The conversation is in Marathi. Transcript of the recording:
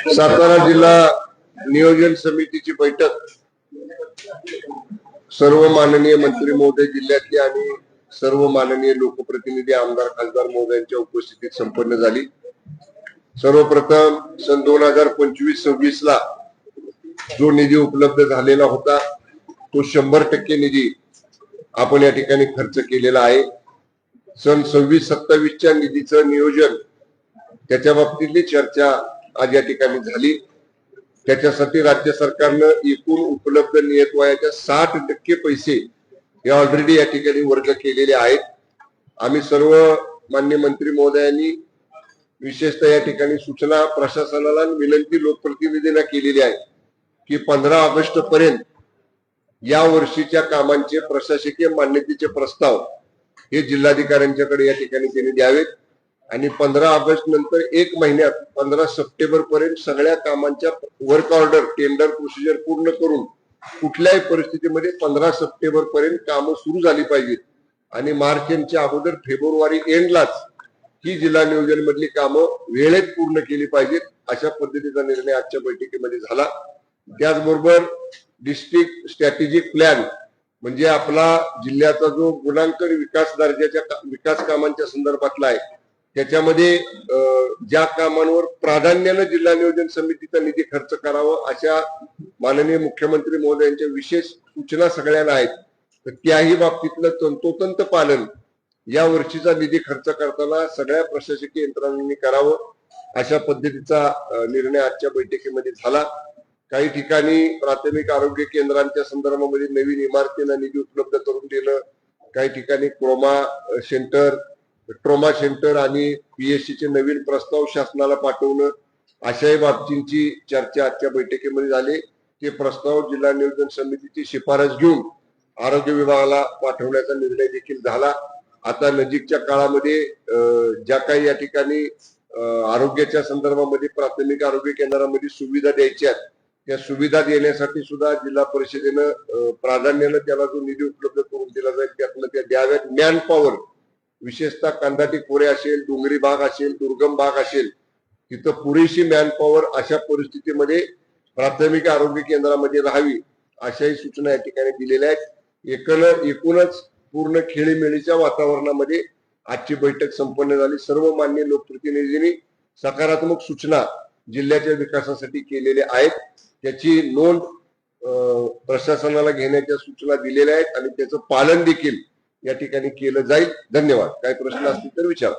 सातारा जिल्हा नियोजन समितीची बैठक सर्व माननीय मंत्री महोदय जिल्ह्यातले आणि सर्व माननीय लोकप्रतिनिधी आमदार खासदार महोदयांच्या उपस्थितीत संपन्न झाली। सर्वप्रथम सन 2025-26 ला जो निधी उपलब्ध झालेला होता तो 100% निधी आपण या ठिकाणी खर्च केलेला आहे। सन 26-27 च्या निधीचं नियोजन त्याच्या बाबतीतली चर्चा आज या ठिकाणी झाली। त्याच्यासाठी राज्य सरकारनं एकूण उपलब्ध नियतवायाच्या 60% पैसे हे ऑलरेडी या ठिकाणी वर्ग केलेले आहेत। आम्ही सर्व माननीय मंत्री महोदयांनी विशेषतः या ठिकाणी सूचना प्रशासनाला विनंती लोकप्रतिनिधींना केलेली आहे की 15 ऑगस्ट पर्यंत या वर्षीच्या कामांचे प्रशासकीय मान्यतेचे प्रस्ताव हे जिल्हाधिकाऱ्यांच्याकडे या ठिकाणी त्यांनी द्यावेत आणि 15 ऑगस्ट नंतर 1 महिन्यात 15 सप्टेंबर पर्यंत सगळ्या कामांच्या वर्क ऑर्डर टेंडर प्रोसिजर पूर्ण करून कुठल्याही परिस्थितीमध्ये 15 सप्टेंबर पर्यंत कामं सुरू झाली पाहिजेत आणि मार्च एंडच्या अगोदर फेब्रुवारी एंडलाच ही जिल्हा नियोजन मधली कामं वेळेत पूर्ण केली पाहिजेत अशा पद्धतीचा निर्णय आजच्या बैठकीमध्ये झाला। त्याचबरोबर डिस्ट्रिक्ट स्ट्रॅटेजिक प्लॅन म्हणजे आपला जिल्ह्याचा जो गुणांकन विकास दर्जाच्या विकास कामांच्या संदर्भातला आहे त्याच्यामध्ये ज्या कामांवर प्राधान्याने जिल्हा नियोजन समितीचा निधी खर्च करावा अशा माननीय मुख्यमंत्री महोदयांच्या विशेष सूचना सगळ्यांना आहेत। तर त्याही बाबतीतलं तंतोतंत पालन या वर्षीचा निधी खर्च करताना सगळ्या प्रशासकीय यंत्रणांनी करावं अशा पद्धतीचा निर्णय आजच्या बैठकीमध्ये झाला। काही ठिकाणी प्राथमिक आरोग्य केंद्रांच्या संदर्भामध्ये नवीन इमारतींना निधी उपलब्ध करून देणं, काही ठिकाणी ट्रॉमा सेंटर आणि पीएससी चे नवीन प्रस्ताव शासनाला पाठवणं अशाही बाबतींची चर्चा आजच्या बैठकीमध्ये झाली। ते प्रस्ताव जिल्हा नियोजन समितीची शिफारस घेऊन आरोग्य विभागाला पाठवण्याचा निर्णय देखील झाला। आता नजीकच्या काळामध्ये ज्या काही या ठिकाणी आरोग्याच्या संदर्भामध्ये प्राथमिक आरोग्य केंद्रामध्ये सुविधा द्यायच्या त्या सुविधा देण्यासाठी सुद्धा जिल्हा परिषदेनं प्राधान्याने त्याला जो निधी उपलब्ध करून दिला जाईल त्यातलं त्या द्याव्यात। मॅन पॉवर विशेषतः कंदाटी खोरे असेल, डोंगरी भाग असेल, दुर्गम भाग असेल तिथं पुरेशी मॅन पॉवर अशा परिस्थितीमध्ये प्राथमिक आरोग्य केंद्रामध्ये राहावी अशाही सूचना या ठिकाणी दिलेल्या आहेत। एकूणच पूर्ण खेळीमेळीच्या वातावरणामध्ये आजची बैठक संपन्न झाली। सर्व मान्य लोकप्रतिनिधींनी सकारात्मक सूचना जिल्ह्याच्या विकासासाठी केलेल्या आहेत त्याची नोंद प्रशासनाला घेण्याच्या सूचना दिलेल्या आहेत आणि त्याचं पालन देखील या ठिकाणी केलं जाईल। धन्यवाद। काही प्रश्न असतील तर विचारा।